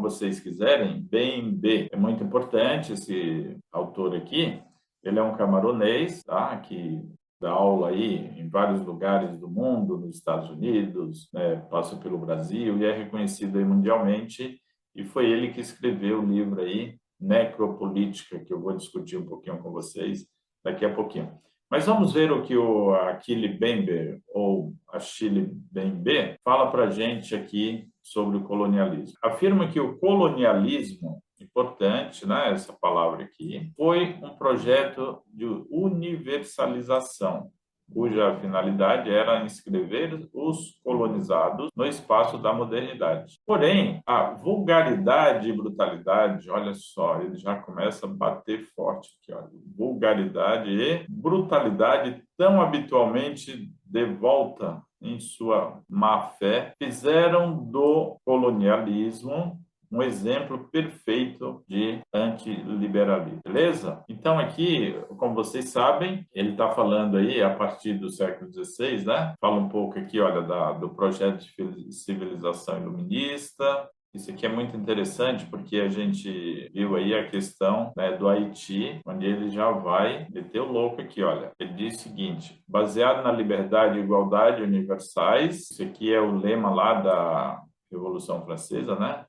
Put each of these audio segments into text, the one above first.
vocês quiserem, BMB. É muito importante esse autor aqui. Ele é um camaronês, tá? Que dá aula aí em vários lugares do mundo, nos Estados Unidos, né? Passa pelo Brasil e é reconhecido aí mundialmente. E foi ele que escreveu o livro aí, Necropolítica, que eu vou discutir um pouquinho com vocês daqui a pouquinho. Mas vamos ver o que o Achille Mbembe, ou Achille Mbembe, fala para a gente aqui sobre o colonialismo. Afirma que o colonialismo, importante, né, essa palavra aqui, foi um projeto de universalização, cuja finalidade era inscrever os colonizados no espaço da modernidade. Porém, a vulgaridade e brutalidade, olha só, ele já começa a bater forte aqui, olha, vulgaridade e brutalidade tão habitualmente de volta em sua má-fé, fizeram do colonialismo um exemplo perfeito de antiliberalismo, beleza? Então aqui, como vocês sabem, ele está falando aí a partir do século XVI, né? Fala um pouco aqui, olha, do projeto de civilização iluminista. Isso aqui é muito interessante porque a gente viu aí a questão, né, do Haiti, onde ele já vai meter o louco aqui, olha. Ele diz o seguinte: baseado na liberdade e igualdade universais, isso aqui é o lema lá da Revolução Francesa, né?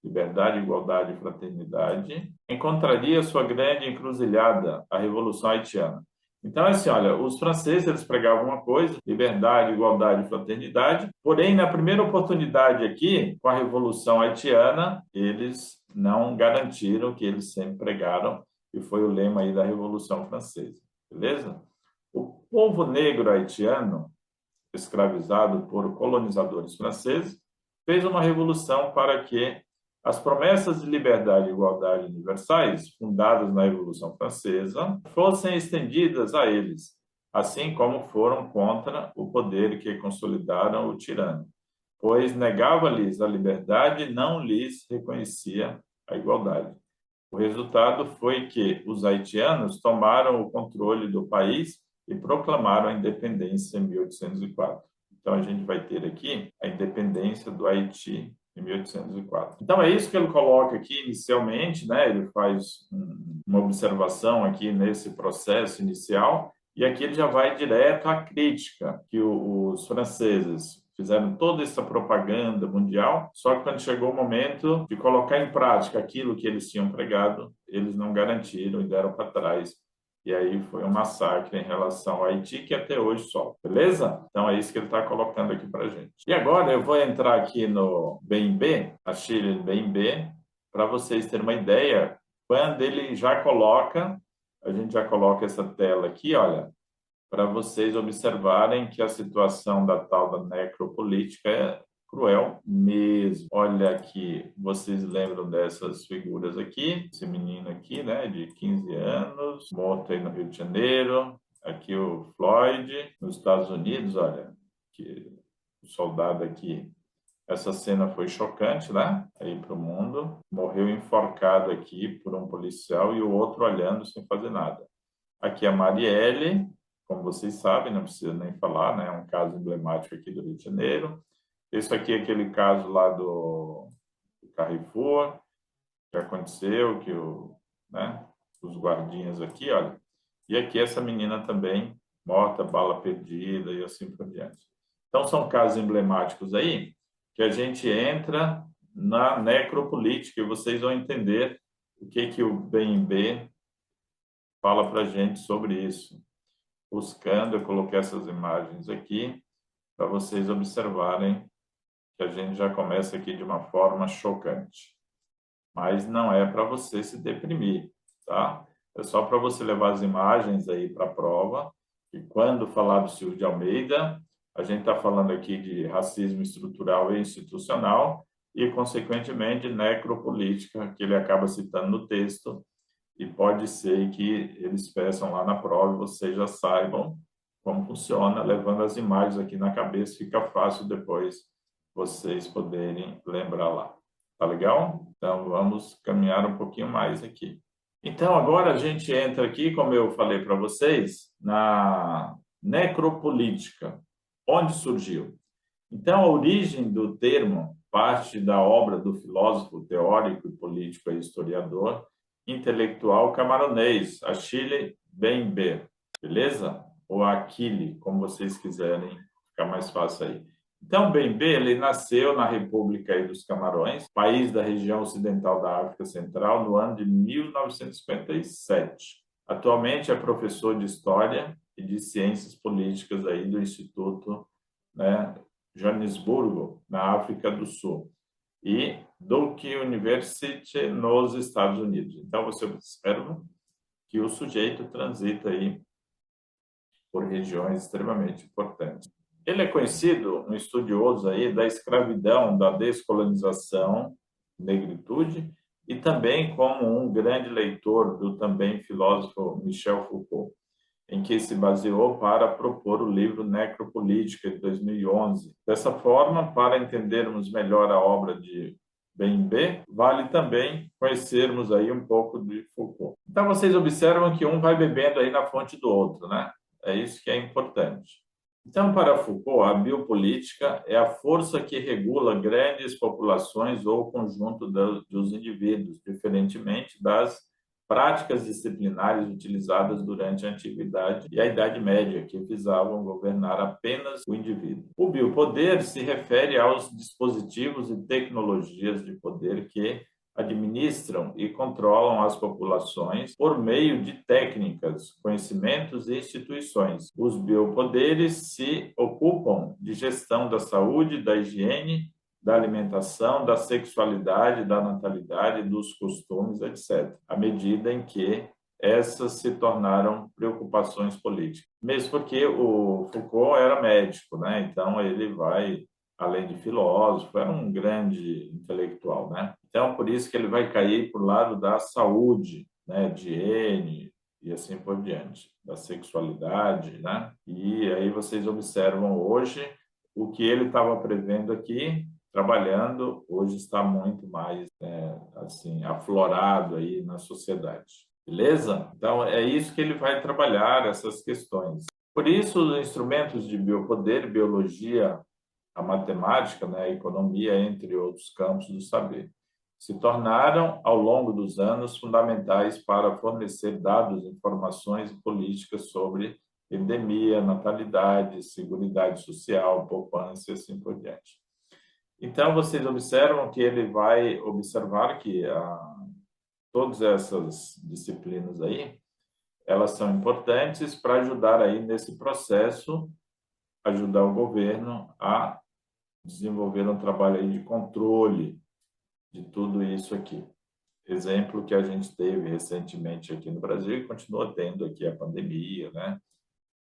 Liberdade, igualdade e fraternidade, encontraria sua grande encruzilhada, a Revolução Haitiana. Então, assim, olha, os franceses, eles pregavam uma coisa, liberdade, igualdade e fraternidade, porém, na primeira oportunidade aqui, com a Revolução Haitiana, eles não garantiram o que eles sempre pregaram, e foi o lema aí da Revolução Francesa, beleza? O povo negro haitiano, escravizado por colonizadores franceses, fez uma revolução para que as promessas de liberdade e igualdade universais, fundadas na Revolução Francesa, fossem estendidas a eles, assim como foram contra o poder que consolidaram o tirano, pois negava-lhes a liberdade e não lhes reconhecia a igualdade. O resultado foi que os haitianos tomaram o controle do país e proclamaram a independência em 1804. Então, a gente vai ter aqui a independência do Haiti em 1804. Então, é isso que ele coloca aqui inicialmente, né? Ele faz uma observação aqui nesse processo inicial, e aqui ele já vai direto à crítica que os franceses fizeram toda essa propaganda mundial, só que quando chegou o momento de colocar em prática aquilo que eles tinham pregado, eles não garantiram e deram para trás. E aí foi um massacre em relação ao Haiti, que até hoje sofre, beleza? Então é isso que ele está colocando aqui para a gente. E agora eu vou entrar aqui no BNB, Achille Mbembe, para vocês terem uma ideia, quando ele já coloca, a gente já coloca essa tela aqui, olha, para vocês observarem que a situação da tal da necropolítica é cruel mesmo. Olha aqui, vocês lembram dessas figuras aqui? Esse menino aqui, né, de 15 anos, morto aí no Rio de Janeiro. Aqui o Floyd, nos Estados Unidos, olha, que o soldado aqui. Essa cena foi chocante, né? Aí para o mundo. Morreu enforcado aqui por um policial e o outro olhando sem fazer nada. Aqui a Marielle, como vocês sabem, não precisa nem falar, né? É um caso emblemático aqui do Rio de Janeiro. Esse aqui é aquele caso lá do Carrefour, que aconteceu, que né, os guardinhas aqui, olha. E aqui essa menina também, morta, bala perdida e assim por diante. Então, são casos emblemáticos aí que a gente entra na necropolítica e vocês vão entender o que o BNB fala para a gente sobre isso. Buscando, eu coloquei essas imagens aqui para vocês observarem que a gente já começa aqui de uma forma chocante. Mas não é para você se deprimir, tá? É só para você levar as imagens aí para a prova. E quando falar do Silvio de Almeida, a gente está falando aqui de racismo estrutural e institucional e, consequentemente, necropolítica, que ele acaba citando no texto. E pode ser que eles peçam lá na prova e vocês já saibam como funciona, levando as imagens aqui na cabeça, fica fácil depois vocês poderem lembrar lá. Tá legal? Então, vamos caminhar um pouquinho mais aqui. Então, agora a gente entra aqui, como eu falei para vocês, na necropolítica. Onde surgiu? Então, a origem do termo parte da obra do filósofo, teórico e político e historiador, intelectual camaronês, Achille Mbembe, beleza? Ou Achille, como vocês quiserem, fica mais fácil aí. Então, Mbembe, ele nasceu na República aí dos Camarões, país da região ocidental da África Central, no ano de 1957. Atualmente é professor de História e de Ciências Políticas aí do Instituto, né, Joanesburgo, na África do Sul, e Duke University nos Estados Unidos. Então, você observa que o sujeito transita aí por regiões extremamente importantes. Ele é conhecido, um estudioso aí da escravidão, da descolonização, negritude, e também como um grande leitor do também filósofo Michel Foucault, em que se baseou para propor o livro Necropolítica, de 2011. Dessa forma, para entendermos melhor a obra de Mbembe, vale também conhecermos aí um pouco de Foucault. Então, vocês observam que um vai bebendo aí na fonte do outro, né? É isso que é importante. Então, para Foucault, a biopolítica é a força que regula grandes populações ou conjunto dos indivíduos, diferentemente das práticas disciplinares utilizadas durante a Antiguidade e a Idade Média, que visavam governar apenas o indivíduo. O biopoder se refere aos dispositivos e tecnologias de poder que administram e controlam as populações por meio de técnicas, conhecimentos e instituições. Os biopoderes se ocupam de gestão da saúde, da higiene, da alimentação, da sexualidade, da natalidade, dos costumes, etc., à medida em que essas se tornaram preocupações políticas. Mesmo porque o Foucault era médico, né? Então ele vai, além de filósofo, era um grande intelectual, né? Então, por isso que ele vai cair para o lado da saúde, né? De higiene e assim por diante, da sexualidade, né? E aí vocês observam hoje o que ele estava prevendo aqui, trabalhando, hoje está muito mais assim aflorado aí na sociedade. Beleza? Então, é isso que ele vai trabalhar, essas questões. Por isso, os instrumentos de biopoder, biologia, a matemática, né, a economia, entre outros campos do saber, se tornaram, ao longo dos anos, fundamentais para fornecer dados, informações e políticas sobre epidemia, natalidade, seguridade social, poupança e assim por diante. Então, vocês observam que ele vai observar que todas essas disciplinas aí, elas são importantes para ajudar aí nesse processo, ajudar o governo a desenvolver um trabalho aí de controle de tudo isso aqui. Exemplo que a gente teve recentemente aqui no Brasil e continua tendo aqui a pandemia, né?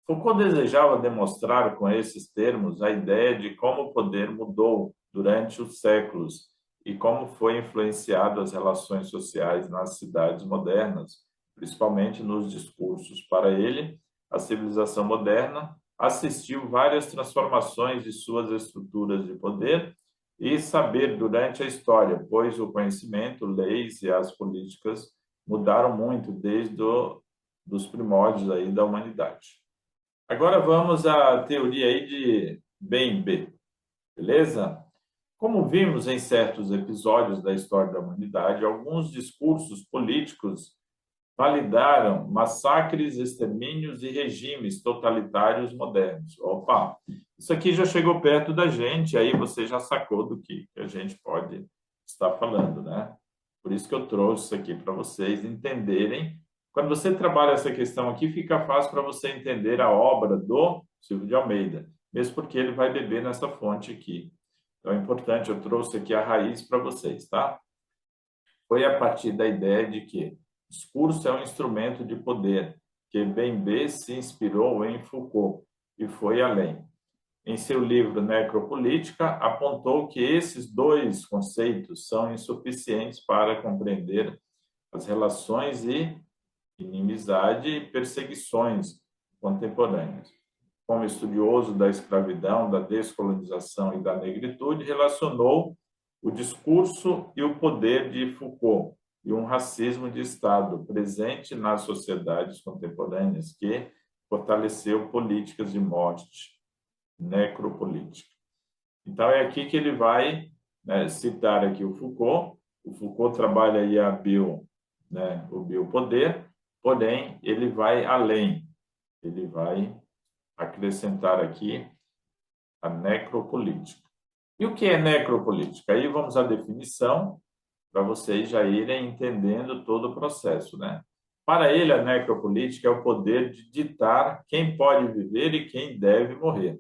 Foucault desejava demonstrar com esses termos a ideia de como o poder mudou durante os séculos e como foi influenciado as relações sociais nas cidades modernas, principalmente nos discursos. Para ele, a civilização moderna assistiu várias transformações de suas estruturas de poder e saber durante a história, pois o conhecimento, leis e as políticas mudaram muito desde dos primórdios aí da humanidade. Agora vamos à teoria aí de Mbembe, beleza? Como vimos em certos episódios da história da humanidade, alguns discursos políticos validaram massacres, extermínios e regimes totalitários modernos. Opa, isso aqui já chegou perto da gente, aí você já sacou do que a gente pode estar falando, né? Por isso que eu trouxe isso aqui para vocês entenderem. Quando você trabalha essa questão aqui, fica fácil para você entender a obra do Silvio de Almeida, mesmo porque ele vai beber nessa fonte aqui. Então, é importante, eu trouxe aqui a raiz para vocês, tá? Foi a partir da ideia de que discurso é um instrumento de poder, que Mbembe se inspirou em Foucault e foi além. Em seu livro Necropolítica, apontou que esses dois conceitos são insuficientes para compreender as relações e inimizade e perseguições contemporâneas. Como estudioso da escravidão, da descolonização e da negritude, relacionou o discurso e o poder de Foucault e um racismo de Estado presente nas sociedades contemporâneas que fortaleceu políticas de morte, necropolítica. Então, é aqui que ele vai né, citar aqui o Foucault. O Foucault trabalha aí né, o biopoder, porém, ele vai além. Ele vai acrescentar aqui a necropolítica. E o que é necropolítica? Aí vamos à definição, para vocês já irem entendendo todo o processo, né? Para ele, a necropolítica é o poder de ditar quem pode viver e quem deve morrer.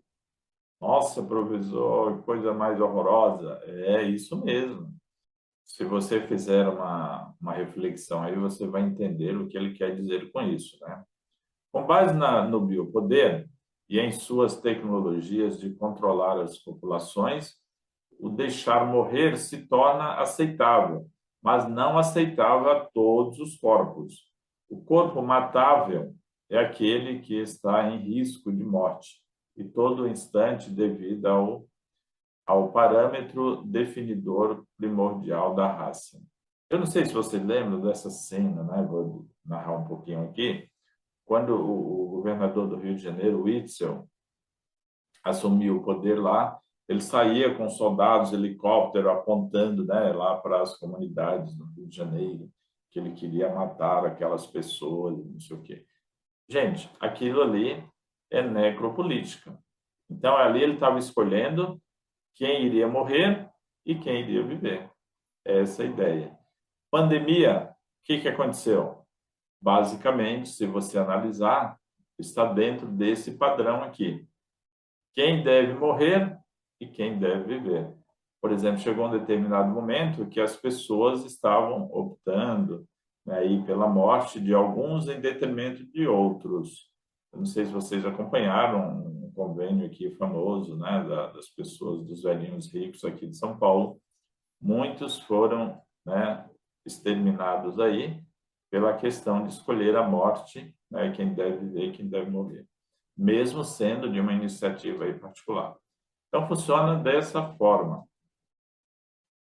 Nossa, professor, que coisa mais horrorosa. É isso mesmo. Se você fizer uma reflexão aí, você vai entender o que ele quer dizer com isso, né? Com base no biopoder e em suas tecnologias de controlar as populações, o deixar morrer se torna aceitável, mas não aceitável a todos os corpos. O corpo matável é aquele que está em risco de morte, e todo instante devido ao parâmetro definidor primordial da raça. Eu não sei se você lembra dessa cena, né? Vou narrar um pouquinho aqui. Quando o governador do Rio de Janeiro, Witzel, assumiu o poder lá, ele saía com soldados, helicóptero, apontando, né, lá para as comunidades do Rio de Janeiro, que ele queria matar aquelas pessoas, não sei o quê. Gente, aquilo ali é necropolítica. Então, ali ele estava escolhendo quem iria morrer e quem iria viver. Essa é a ideia. Pandemia, o que aconteceu? Basicamente, se você analisar, está dentro desse padrão aqui. Quem deve morrer e quem deve viver. Por exemplo, chegou um determinado momento que as pessoas estavam optando, né, aí pela morte de alguns em detrimento de outros. Eu não sei se vocês acompanharam um convênio aqui famoso, né, das pessoas, dos velhinhos ricos aqui de São Paulo. Muitos foram, né, exterminados aí pela questão de escolher a morte, né, quem deve viver e quem deve morrer, mesmo sendo de uma iniciativa aí particular. Então, funciona dessa forma.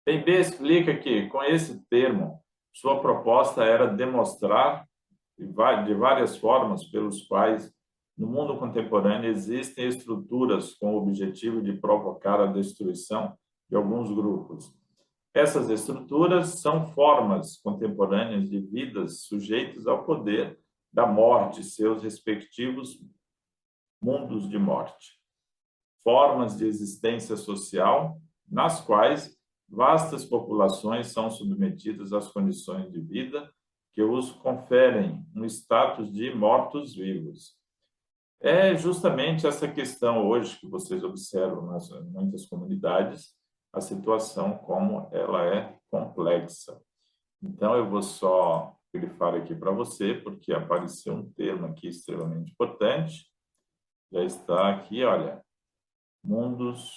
B explica que, com esse termo, sua proposta era demonstrar, de várias formas, pelos quais, no mundo contemporâneo, existem estruturas com o objetivo de provocar a destruição de alguns grupos. Essas estruturas são formas contemporâneas de vidas sujeitas ao poder da morte, seus respectivos mundos de morte. Formas de existência social nas quais vastas populações são submetidas às condições de vida que os conferem um status de mortos-vivos. É justamente essa questão hoje que vocês observam nas muitas comunidades, a situação como ela é complexa. Então, eu vou só grifar aqui para você, porque apareceu um termo aqui extremamente importante. Já está aqui, olha, mundos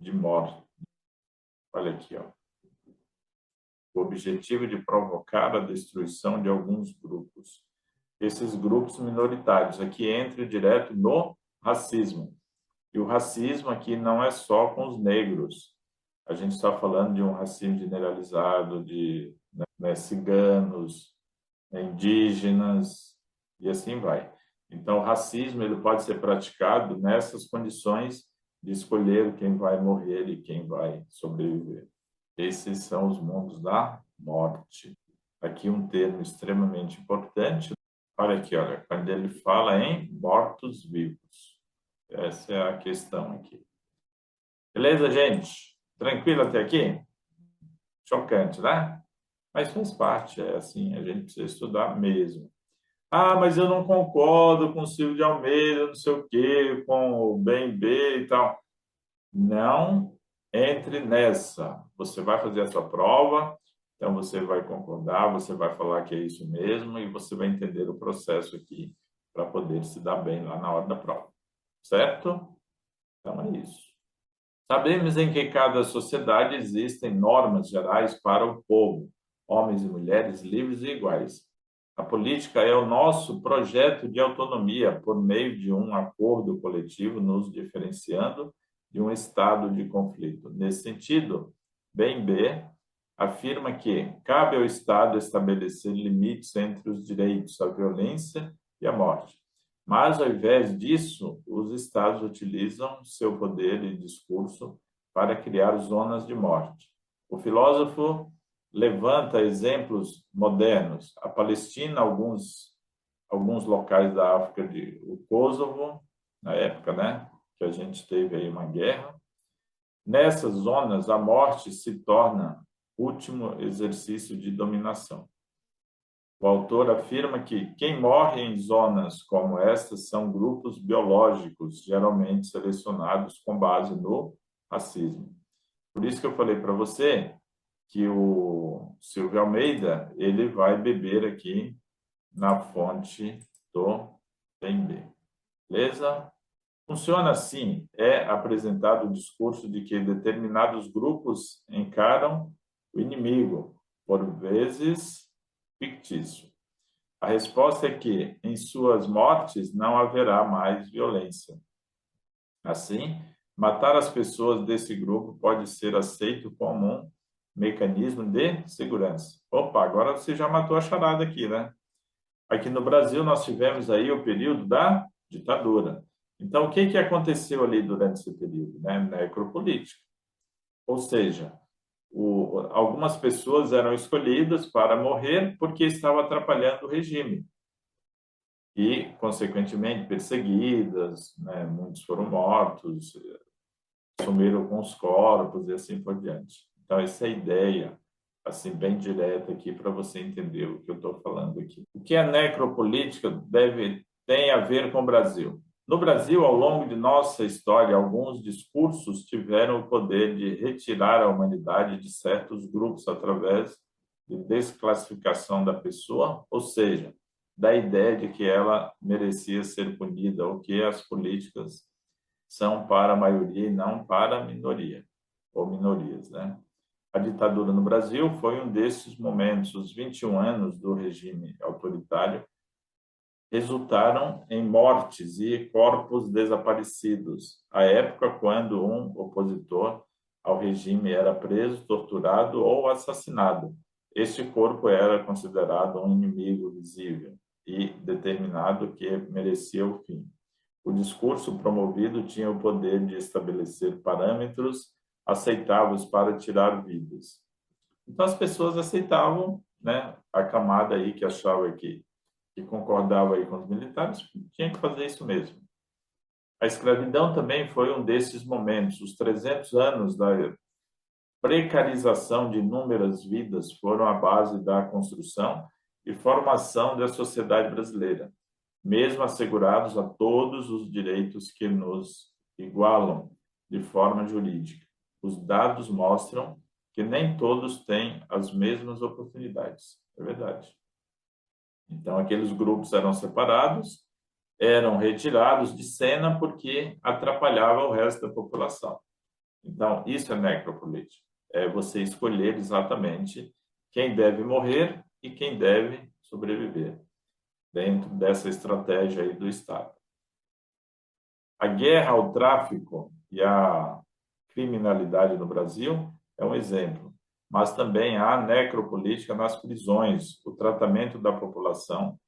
de morte. Olha aqui, ó. O objetivo de provocar a destruição de alguns grupos. Esses grupos minoritários aqui entram direto no racismo. E o racismo aqui não é só com os negros. A gente está falando de um racismo generalizado de, né, ciganos, indígenas e assim vai. Então, o racismo ele pode ser praticado nessas condições de escolher quem vai morrer e quem vai sobreviver. Esses são os mundos da morte. Aqui um termo extremamente importante. Olha aqui, olha, quando ele fala em mortos-vivos. Essa é a questão aqui. Beleza, gente? Tranquilo até aqui? Chocante, né? Mas faz parte, é assim, a gente precisa estudar mesmo. Ah, mas eu não concordo com o Silvio de Almeida, não sei o quê, com o BNB e tal. Não entre nessa. Você vai fazer a sua prova, então você vai concordar, você vai falar que é isso mesmo e você vai entender o processo aqui para poder se dar bem lá na hora da prova. Certo? Então é isso. Sabemos em que cada sociedade existem normas gerais para o povo, homens e mulheres livres e iguais. A política é o nosso projeto de autonomia por meio de um acordo coletivo nos diferenciando de um estado de conflito. Nesse sentido, B afirma que cabe ao Estado estabelecer limites entre os direitos à violência e à morte. Mas, ao invés disso, os Estados utilizam seu poder e discurso para criar zonas de morte. O filósofo levanta exemplos modernos. A Palestina, alguns locais da África, o Kosovo, na época, né, que a gente teve aí uma guerra. Nessas zonas, a morte se torna o último exercício de dominação. O autor afirma que quem morre em zonas como estas são grupos biológicos, geralmente selecionados com base no racismo. Por isso que eu falei para você que o Silvio Almeida, ele vai beber aqui na fonte do BNB. Beleza? Funciona assim, é apresentado o discurso de que determinados grupos encaram o inimigo, por vezes fictício. A resposta é que, em suas mortes, não haverá mais violência. Assim, matar as pessoas desse grupo pode ser aceito como um mecanismo de segurança. Opa, agora você já matou a charada aqui, né? Aqui no Brasil, nós tivemos aí o período da ditadura. Então, o que aconteceu ali durante esse período? Né? Necropolítica. Ou seja, algumas pessoas eram escolhidas para morrer porque estavam atrapalhando o regime. E, consequentemente, perseguidas, né? Muitos foram mortos, sumiram com os corpos e assim por diante. Então, essa é a ideia, assim, bem direta aqui para você entender o que eu estou falando aqui. O que a necropolítica tem a ver com o Brasil? No Brasil, ao longo de nossa história, alguns discursos tiveram o poder de retirar a humanidade de certos grupos através de desclassificação da pessoa, ou seja, da ideia de que ela merecia ser punida, ou que as políticas são para a maioria e não para a minoria, ou minorias, né? A ditadura no Brasil foi um desses momentos. Os 21 anos do regime autoritário resultaram em mortes e corpos desaparecidos. A época quando um opositor ao regime era preso, torturado ou assassinado. Este corpo era considerado um inimigo visível e determinado que merecia o fim. O discurso promovido tinha o poder de estabelecer parâmetros aceitáveis para tirar vidas. Então as pessoas aceitavam, né, a camada aí que achava que concordava aí com os militares, tinha que fazer isso mesmo. A escravidão também foi um desses momentos. Os 300 anos da precarização de inúmeras vidas foram a base da construção e formação da sociedade brasileira, mesmo assegurados a todos os direitos que nos igualam de forma jurídica. Os dados mostram que nem todos têm as mesmas oportunidades. É verdade. Então, aqueles grupos eram separados, eram retirados de cena porque atrapalhava o resto da população. Então, isso é necropolítica. É você escolher exatamente quem deve morrer e quem deve sobreviver dentro dessa estratégia aí do Estado. A guerra ao tráfico e à criminalidade no Brasil é um exemplo, mas também há necropolítica nas prisões, o tratamento da população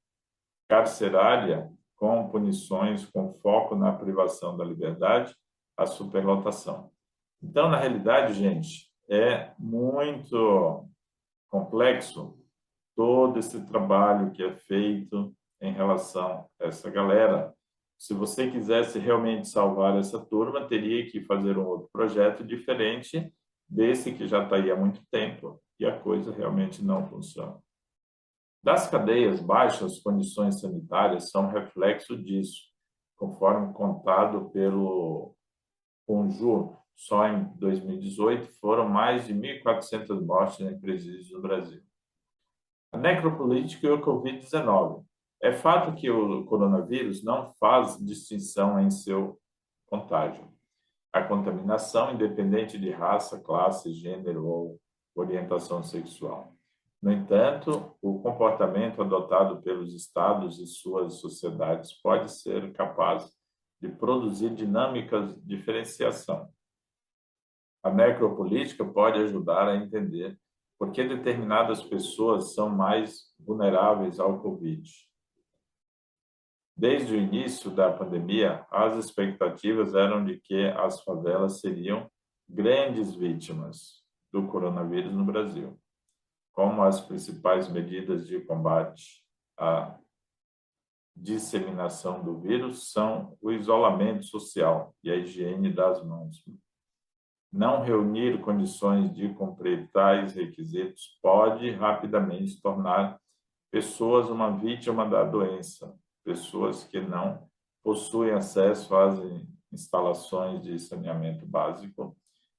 carcerária com punições com foco na privação da liberdade, a superlotação. Então, na realidade, gente, é muito complexo todo esse trabalho que é feito em relação a essa galera. Se você quisesse realmente salvar essa turma, teria que fazer um outro projeto diferente desse que já está aí há muito tempo e a coisa realmente não funciona. Das cadeias, baixas condições sanitárias são reflexo disso, conforme contado pelo Conjur. Só em 2018 foram mais de 1.400 mortes em presídios no Brasil. A necropolítica e o Covid-19. É fato que o coronavírus não faz distinção em seu contágio. A contaminação, independente de raça, classe, gênero ou orientação sexual. No entanto, o comportamento adotado pelos estados e suas sociedades pode ser capaz de produzir dinâmicas de diferenciação. A necropolítica pode ajudar a entender por que determinadas pessoas são mais vulneráveis ao Covid. Desde o início da pandemia, as expectativas eram de que as favelas seriam grandes vítimas do coronavírus no Brasil. Como as principais medidas de combate à disseminação do vírus são o isolamento social e a higiene das mãos. Não reunir condições de cumprir tais requisitos pode rapidamente tornar pessoas uma vítima da doença, pessoas que não possuem acesso às instalações de saneamento básico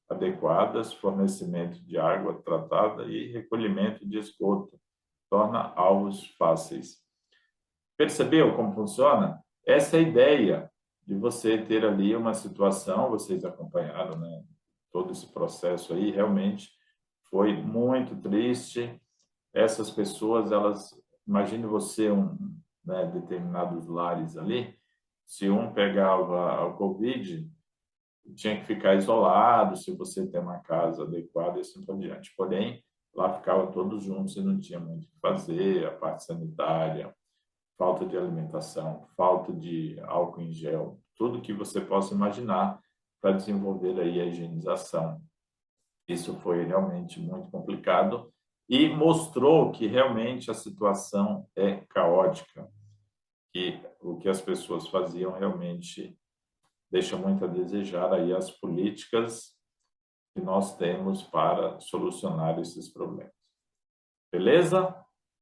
adequadas, fornecimento de água tratada e recolhimento de esgoto, torna alvos fáceis. Percebeu como funciona? Essa é a ideia de você ter ali uma situação, vocês acompanharam, né? Todo esse processo aí realmente foi muito triste. Essas pessoas, imagine você, né, determinados lares ali, se um pegava o Covid, tinha que ficar isolado, se você tem uma casa adequada e assim por diante. Porém, lá ficavam todos juntos e não tinha muito o que fazer, a parte sanitária, falta de alimentação, falta de álcool em gel, tudo que você possa imaginar para desenvolver aí a higienização. Isso foi realmente muito complicado e mostrou que realmente a situação é caótica, que o que as pessoas faziam realmente deixa muito a desejar aí as políticas que nós temos para solucionar esses problemas. Beleza?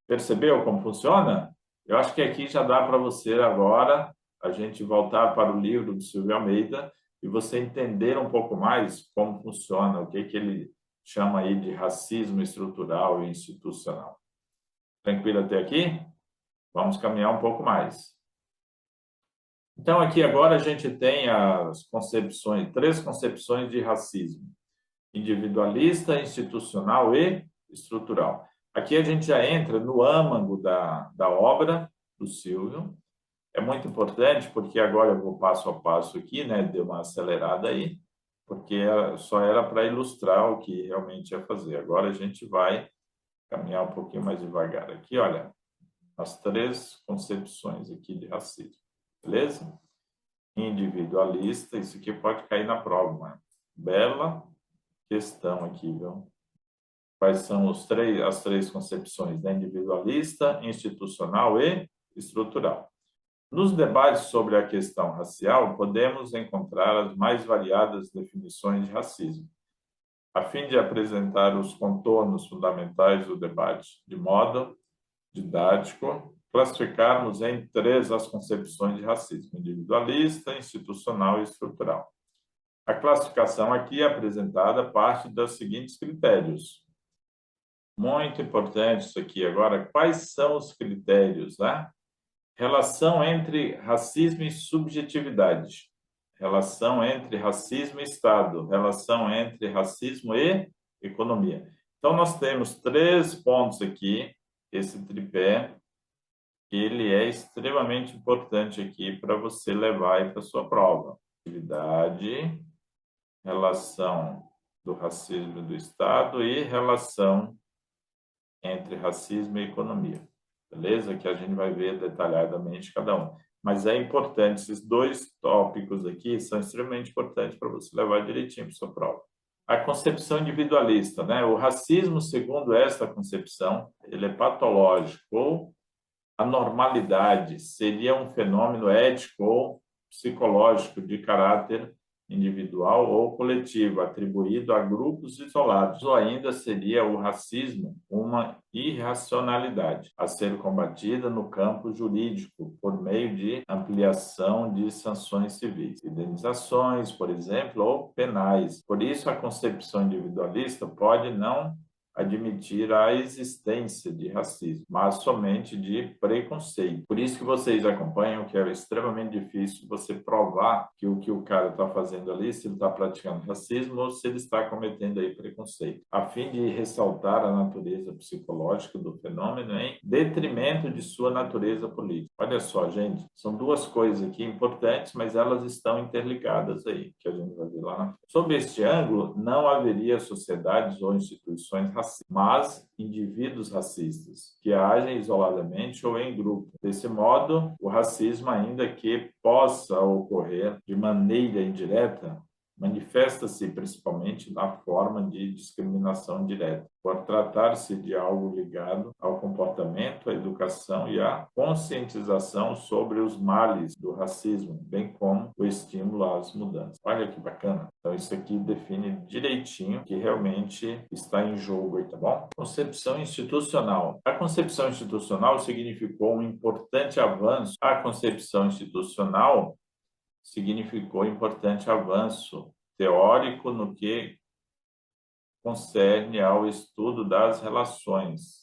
Percebeu como funciona? Eu acho que aqui já dá para você agora a gente voltar para o livro do Silvio Almeida e você entender um pouco mais como funciona, o que ele chama aí de racismo estrutural e institucional. Tranquilo até aqui? Vamos caminhar um pouco mais. Então, aqui agora a gente tem as concepções, 3 concepções de racismo: individualista, institucional e estrutural. Aqui a gente já entra no âmago da obra do Silvio. É muito importante, porque agora eu vou passo a passo aqui, né? Deu uma acelerada aí, porque só era para ilustrar o que realmente ia fazer. Agora a gente vai caminhar um pouquinho mais devagar. Aqui, olha, as 3 concepções aqui de racismo. Beleza? Individualista, isso aqui pode cair na prova, mas bela questão aqui, viu? Quais são as 3 concepções, né? Individualista, institucional e estrutural. Nos debates sobre a questão racial, podemos encontrar as mais variadas definições de racismo. A fim de apresentar os contornos fundamentais do debate de modo didático, classificarmos em 3 as concepções de racismo: individualista, institucional e estrutural. A classificação aqui apresentada parte dos seguintes critérios. Muito importante isso aqui. Agora, quais são os critérios, né? Relação entre racismo e subjetividade. Relação entre racismo e Estado. Relação entre racismo e economia. Então, nós temos 3 pontos aqui, esse tripé, ele é extremamente importante aqui para você levar aí para a sua prova. Atividade, relação do racismo e do Estado e relação entre racismo e economia. Beleza? Que a gente vai ver detalhadamente cada um. Mas é importante, esses 2 tópicos aqui são extremamente importantes para você levar direitinho para a sua prova. A concepção individualista, né? O racismo, segundo esta concepção, ele é patológico ou a normalidade seria um fenômeno ético ou psicológico de caráter individual ou coletivo, atribuído a grupos isolados, ou ainda seria o racismo uma irracionalidade a ser combatida no campo jurídico por meio de ampliação de sanções civis, indenizações, por exemplo, ou penais. Por isso, a concepção individualista pode não admitir a existência de racismo, mas somente de preconceito. Por isso que vocês acompanham que é extremamente difícil você provar que o cara está fazendo ali, se ele está praticando racismo ou se ele está cometendo aí preconceito, a fim de ressaltar a natureza psicológica do fenômeno em detrimento de sua natureza política. Olha só, gente, são 2 coisas aqui importantes, mas elas estão interligadas aí, que a gente vai ver lá na frente. Sob este ângulo, não haveria sociedades ou instituições racistas, mas indivíduos racistas, que agem isoladamente ou em grupo. Desse modo, o racismo, ainda que possa ocorrer de maneira indireta, manifesta-se principalmente na forma de discriminação direta, por tratar-se de algo ligado ao comportamento, à educação e à conscientização sobre os males do racismo, bem como o estímulo às mudanças. Olha que bacana. Então, isso aqui define direitinho o que realmente está em jogo aí, tá bom? Concepção institucional. A concepção institucional significou um importante avanço. A concepção institucional significou importante avanço teórico no que concerne ao estudo das relações.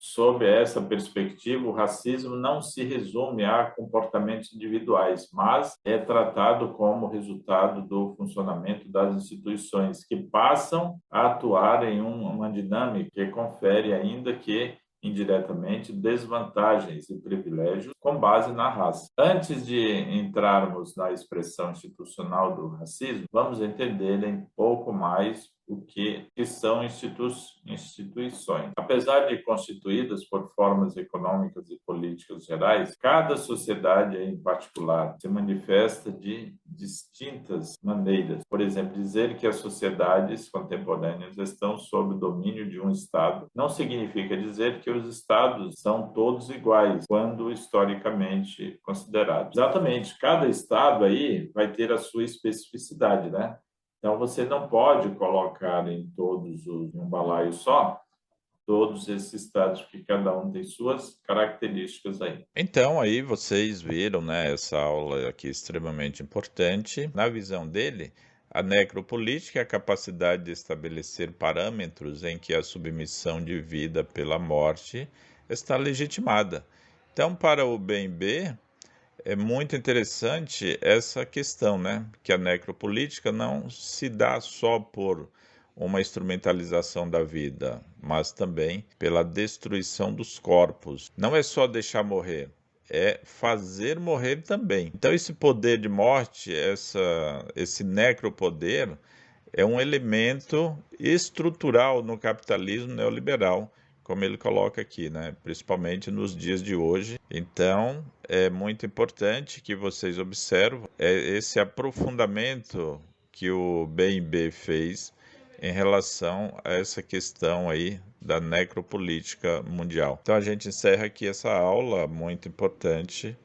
Sob essa perspectiva, o racismo não se resume a comportamentos individuais, mas é tratado como resultado do funcionamento das instituições, que passam a atuar em uma dinâmica que confere, ainda que indiretamente, desvantagens e privilégios com base na raça. Antes de entrarmos na expressão institucional do racismo, vamos entender um pouco mais o que são instituições. Apesar de constituídas por formas econômicas e políticas gerais, cada sociedade em particular se manifesta de distintas maneiras. Por exemplo, dizer que as sociedades contemporâneas estão sob o domínio de um Estado não significa dizer que os Estados são todos iguais, quando historicamente considerados. Exatamente, cada Estado aí vai ter a sua especificidade, né? Então, você não pode colocar em um balaio só, todos esses estados, porque cada um tem suas características aí. Então, aí vocês viram, né, essa aula aqui extremamente importante. Na visão dele, a necropolítica é a capacidade de estabelecer parâmetros em que a submissão de vida pela morte está legitimada. Então, para o BNB, é muito interessante essa questão, né? Que a necropolítica não se dá só por uma instrumentalização da vida, mas também pela destruição dos corpos. Não é só deixar morrer, é fazer morrer também. Então esse poder de morte, esse necropoder, é um elemento estrutural no capitalismo neoliberal, como ele coloca aqui, né? Principalmente nos dias de hoje. Então, é muito importante que vocês observem esse aprofundamento que o BNB fez em relação a essa questão aí da necropolítica mundial. Então, a gente encerra aqui essa aula muito importante,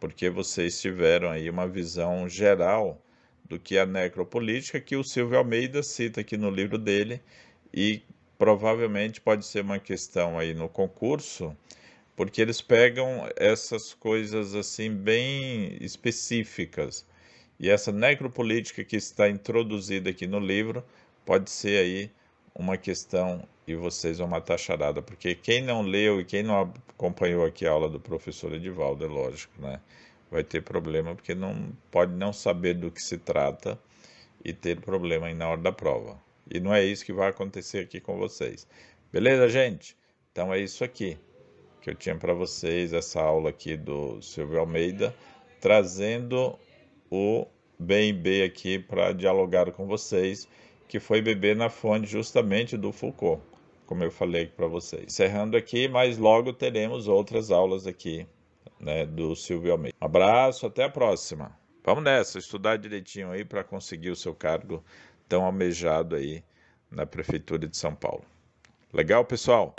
porque vocês tiveram aí uma visão geral do que é a necropolítica, que o Silvio Almeida cita aqui no livro dele, e provavelmente pode ser uma questão aí no concurso, porque eles pegam essas coisas assim bem específicas. E essa necropolítica que está introduzida aqui no livro pode ser aí uma questão e vocês vão matar a charada, porque quem não leu e quem não acompanhou aqui a aula do professor Edivaldo, é lógico, né? Vai ter problema porque não pode não saber do que se trata e ter problema aí na hora da prova. E não é isso que vai acontecer aqui com vocês. Beleza, gente? Então é isso aqui que eu tinha para vocês, essa aula aqui do Silvio Almeida, trazendo o BNB aqui para dialogar com vocês, que foi beber na fonte justamente do Foucault, como eu falei para vocês. Encerrando aqui, mas logo teremos outras aulas aqui, né, do Silvio Almeida. Um abraço, até a próxima. Vamos nessa, estudar direitinho aí para conseguir o seu cargo tão almejado aí na Prefeitura de São Paulo. Legal, pessoal?